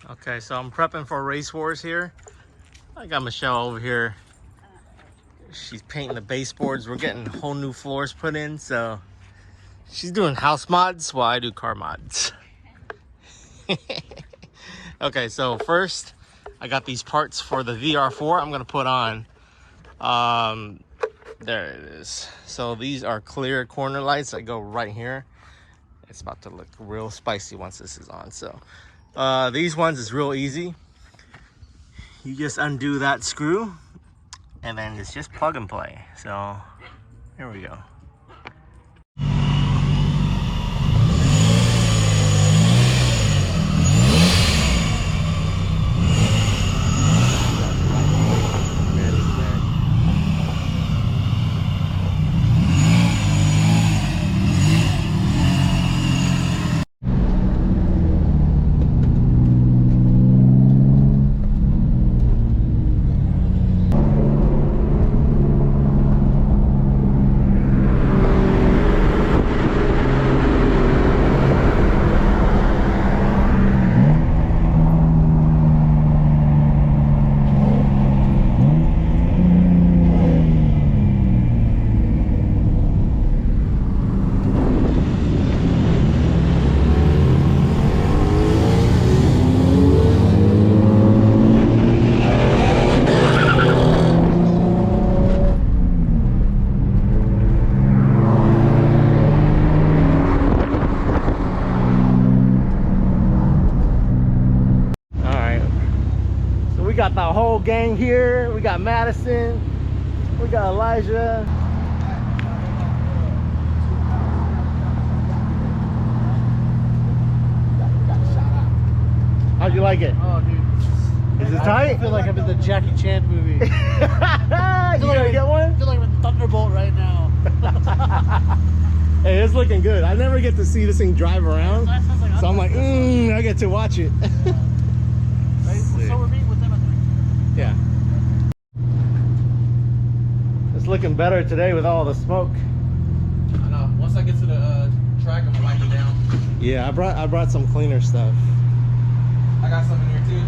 Okay, so I'm prepping for Raceworz here. I got Michelle over here. She's painting the baseboards. We're getting whole new floors put in, so she's doing house mods while I do car mods. Okay, so first I got these parts for the VR4 I'm gonna put on. There it is. So these are clear corner lights that go right here. It's about to look real spicy once this is on. So these ones is real easy. You just undo that screw and then it's just plug and play. So here we go. We got the whole gang here. We got Madison, we got Elijah. How'd you like it? Oh, dude. Is it tight? I feel like I'm in the Jackie Chan movie. You gonna get one? I feel like I'm in Thunderbolt right now. Hey, it's looking good. I never get to see this thing drive around. So I'm like, I get to watch it. So we're meeting with them at the... Yeah. It's looking better today with all the smoke. I know. Once I get to the track, I'm gonna wipe it down. Yeah, I brought some cleaner stuff. I got some in here too.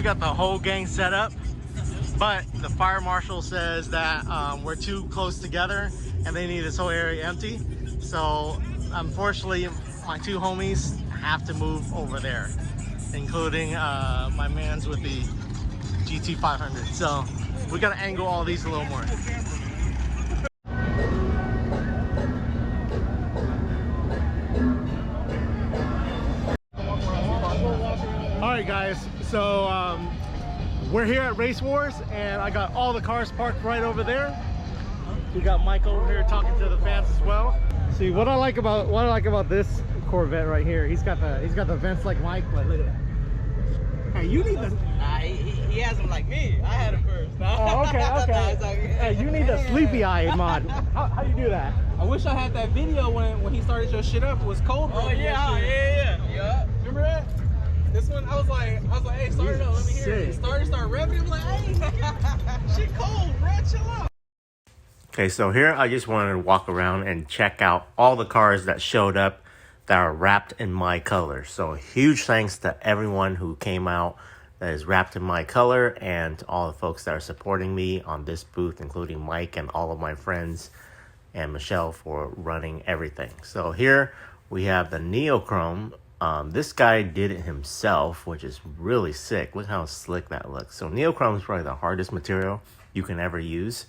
Got the whole gang set up, but the fire marshal says that we're too close together and they need this whole area empty. So unfortunately my two homies have to move over there, including my mans with the GT 500. So we gotta angle all these a little more. Alright guys, so we're here at Raceworz and I got all the cars parked right over there. We got Mike over here talking to the fans as well. See what I like about this Corvette right here. He's got the vents like Mike, but look at that. Hey, you need the He has them like me. I had it first. Oh, okay. Hey, you need the sleepy eye mod. How you do that? I wish I had that video when he started your shit up. It was cold. Oh yeah. Remember that? This one, I was like, hey, start it up. Let me hear it. It started revving. I'm like, hey, shit cold, bro. Chill out. Okay, so here I just wanted to walk around and check out all the cars that showed up that are wrapped in my color. So huge thanks to everyone who came out that is wrapped in my color and all the folks that are supporting me on this booth, including Mike and all of my friends and Michelle for running everything. So here we have the Neochrome. This guy did it himself, which is really sick. Look how slick that looks. So Neochrome is probably the hardest material you can ever use.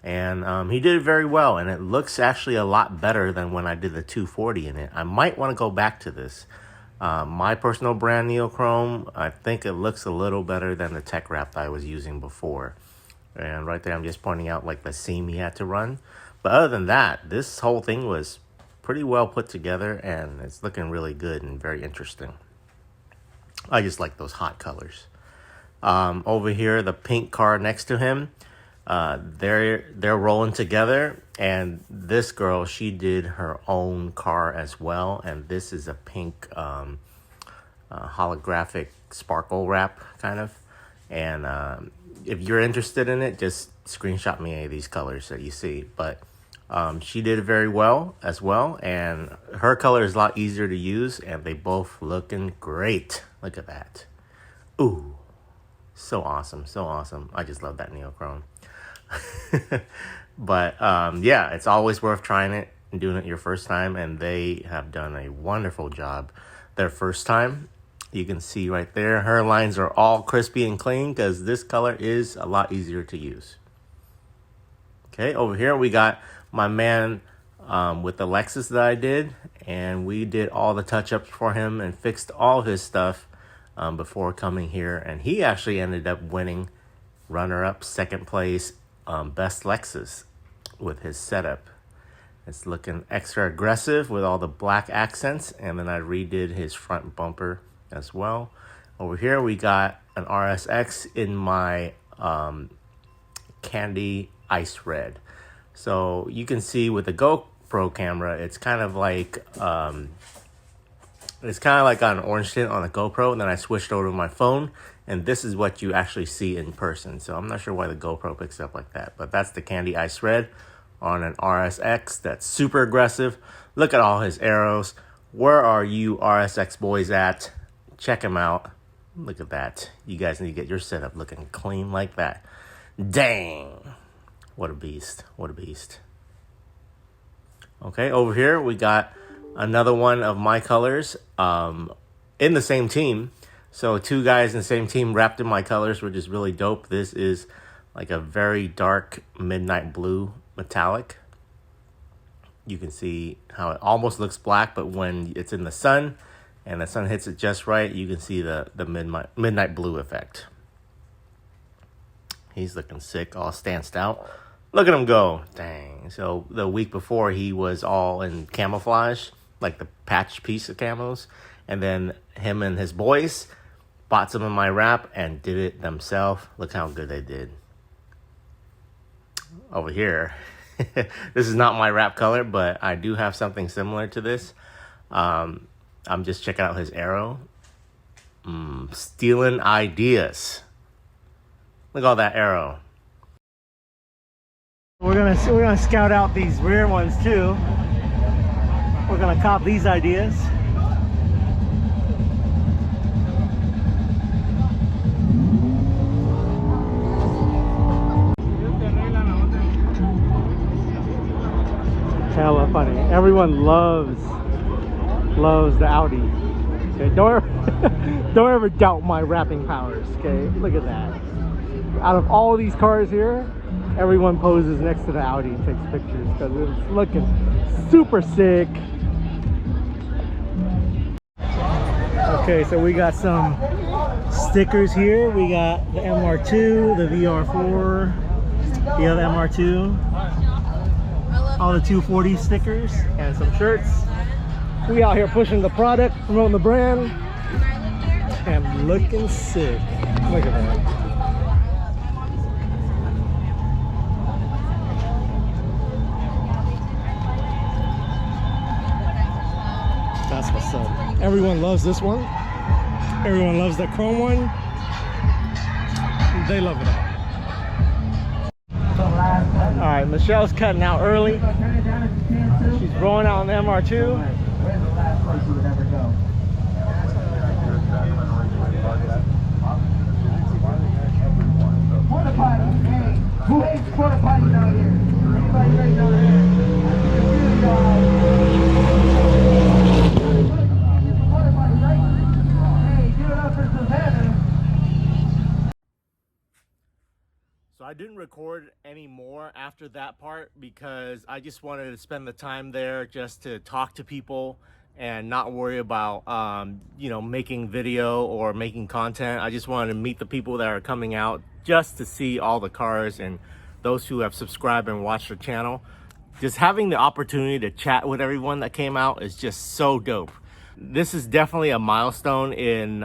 And he did it very well. And it looks actually a lot better than when I did the 240 in it. I might want to go back to this. My personal brand Neochrome, I think it looks a little better than the tech wrap that I was using before. And right there, I'm just pointing out like the seam he had to run. But other than that, this whole thing was pretty well put together and it's looking really good and very interesting. I just like those hot colors. Over here, the pink car next to him, They're rolling together, and this girl, she did her own car as well, and this is a pink holographic sparkle wrap kind of. And if you're interested in it, just screenshot me any of these colors that you see. But she did it very well as well, and her color is a lot easier to use, and they both looking great. Look at that. Ooh, so awesome, so awesome. I just love that neochrome. But yeah, it's always worth trying it and doing it your first time, and they have done a wonderful job their first time. You can see right there, her lines are all crispy and clean because this color is a lot easier to use. Okay, over here we got my man with the Lexus that I did, and we did all the touch-ups for him and fixed all his stuff before coming here, and he actually ended up winning runner-up, second place, best Lexus with his setup. It's looking extra aggressive with all the black accents, and then I redid his front bumper as well. Over here we got an RSX in my candy ice red. So you can see with the GoPro camera, it's kind of like got an orange tint on the GoPro, and then I switched over to my phone, and this is what you actually see in person. So I'm not sure why the GoPro picks up like that, but that's the candy ice red on an RSX. That's super aggressive. Look at all his arrows. Where are you RSX boys at? Check him out. Look at that. You guys need to get your setup looking clean like that. Dang. What a beast. What a beast. Okay, over here we got another one of my colors in the same team. So two guys in the same team wrapped in my colors, which is really dope. This is like a very dark midnight blue metallic. You can see how it almost looks black, but when it's in the sun and the sun hits it just right, you can see the midnight blue effect. He's looking sick, all stanced out. Look at him go. Dang. So the week before, he was all in camouflage, like the patch piece of camos. And then him and his boys bought some of my wrap and did it themselves. Look how good they did. Over here, this is not my wrap color, but I do have something similar to this. I'm just checking out his arrow. Stealing ideas. Look at all that arrow. We're gonna scout out these rear ones too. We're gonna cop these ideas. Hella funny. Everyone loves the Audi. Okay, don't ever doubt my wrapping powers. Okay, look at that. Out of all these cars here, everyone poses next to the Audi and takes pictures because it's looking super sick. Okay, so we got some stickers here. We got the MR2, the VR4, the other MR2, all the 240 stickers, and some shirts. We out here pushing the product, promoting the brand, and looking sick. Look at that. That's what's up. Everyone loves this one. Everyone loves the chrome one. They love it all. All right, Michelle's cutting out early. She's rolling out on the MR2. Where's the last place you would ever go? Porta potty. Hey, who hates porta potties out here? Anybody ready down there? Porta potty, right? Hey, give it up for Savannah. So I didn't record any more after that part because I just wanted to spend the time there just to talk to people and not worry about, you know, making video or making content. I just wanted to meet the people that are coming out just to see all the cars and those who have subscribed and watched the channel. Just having the opportunity to chat with everyone that came out is just so dope. This is definitely a milestone in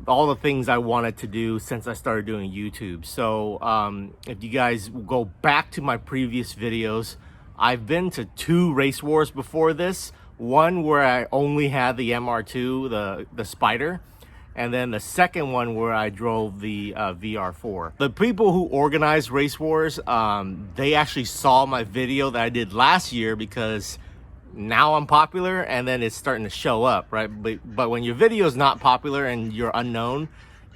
all the things I wanted to do since I started doing YouTube. So if you guys go back to my previous videos, I've been to 2 Raceworz before this. One where I only had the MR2, the Spider, and then the second one where I drove the VR4. The people who organized Raceworz, they actually saw my video that I did last year, because now I'm popular and then it's starting to show up, right? But when your video is not popular and you're unknown,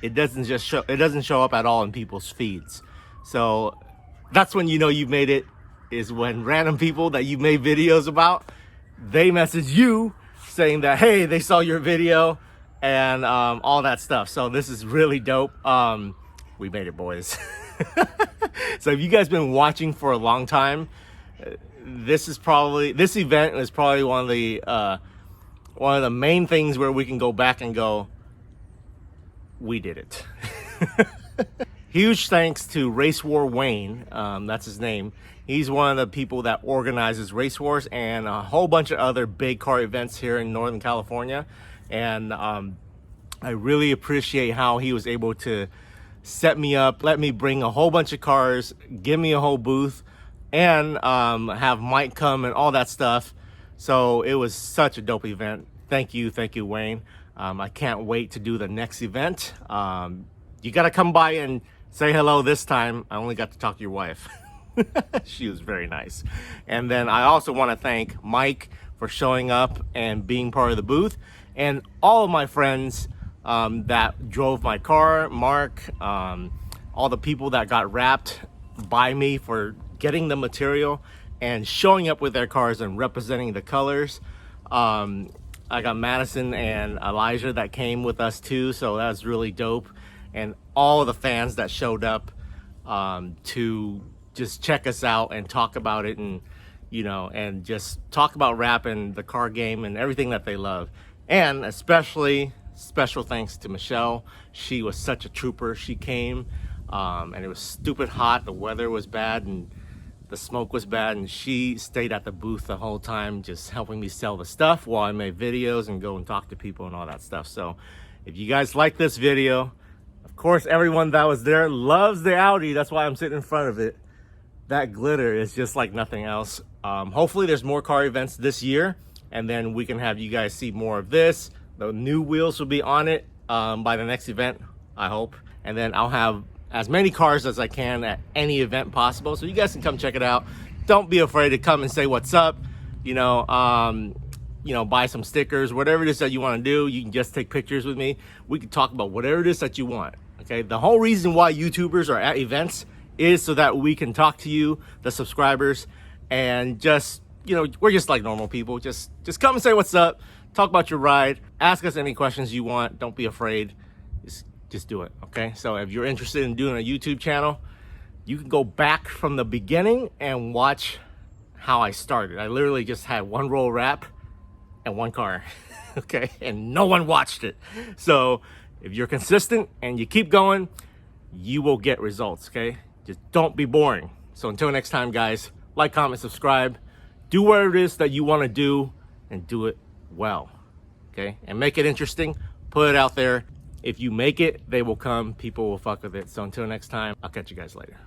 it doesn't show up at all in people's feeds. So that's when you know you've made it, is when random people that you made videos about, they message you saying that, hey, they saw your video and all that stuff. So this is really dope. We made it, boys. So if you guys been watching for a long time, this event is probably one of the main things where we can go back and go, we did it. Huge thanks to Raceworz Wayne, that's his name. He's one of the people that organizes Raceworz and a whole bunch of other big car events here in Northern California. And I really appreciate how he was able to set me up, let me bring a whole bunch of cars, give me a whole booth, and have Mike come and all that stuff. So it was such a dope event. Thank you, Wayne. I can't wait to do the next event. You got to come by and say hello this time. I only got to talk to your wife. She was very nice. And then I also want to thank Mike for showing up and being part of the booth, and all of my friends that drove my car, Mark, all the people that got wrapped by me for getting the material and showing up with their cars and representing the colors. I got Madison and Elijah that came with us too, so that was really dope. And all the fans that showed up to just check us out and talk about it, and and just talk about rap and the car game and everything that they love. And especially special thanks to Michelle. She was such a trooper. She came and it was stupid hot, the weather was bad and the smoke was bad, and she stayed at the booth the whole time just helping me sell the stuff while I made videos and go and talk to people and all that stuff. So if you guys like this video, of course everyone that was there loves the Audi. That's why I'm sitting in front of it. That glitter is just like nothing else. Hopefully there's more car events this year, and then we can have you guys see more of this. The new wheels will be on it by the next event, I hope. And then I'll have as many cars as I can at any event possible, so you guys can come check it out. Don't be afraid to come and say what's up. Buy some stickers, whatever it is that you want to do. You can just take pictures with me. We can talk about whatever it is that you want. Okay, the whole reason why YouTubers are at events is so that we can talk to you, the subscribers, and just, we're just like normal people. Just come and say what's up, talk about your ride, ask us any questions you want. Don't be afraid. Just do it, okay? So if you're interested in doing a YouTube channel, you can go back from the beginning and watch how I started. I literally just had one roll wrap and one car, okay? And no one watched it. So if you're consistent and you keep going, you will get results, okay? Just don't be boring. So until next time, guys, like, comment, subscribe. Do whatever it is that you want to do, and do it well, okay? And make it interesting. Put it out there. If you make it, they will come. People will fuck with it. So until next time, I'll catch you guys later.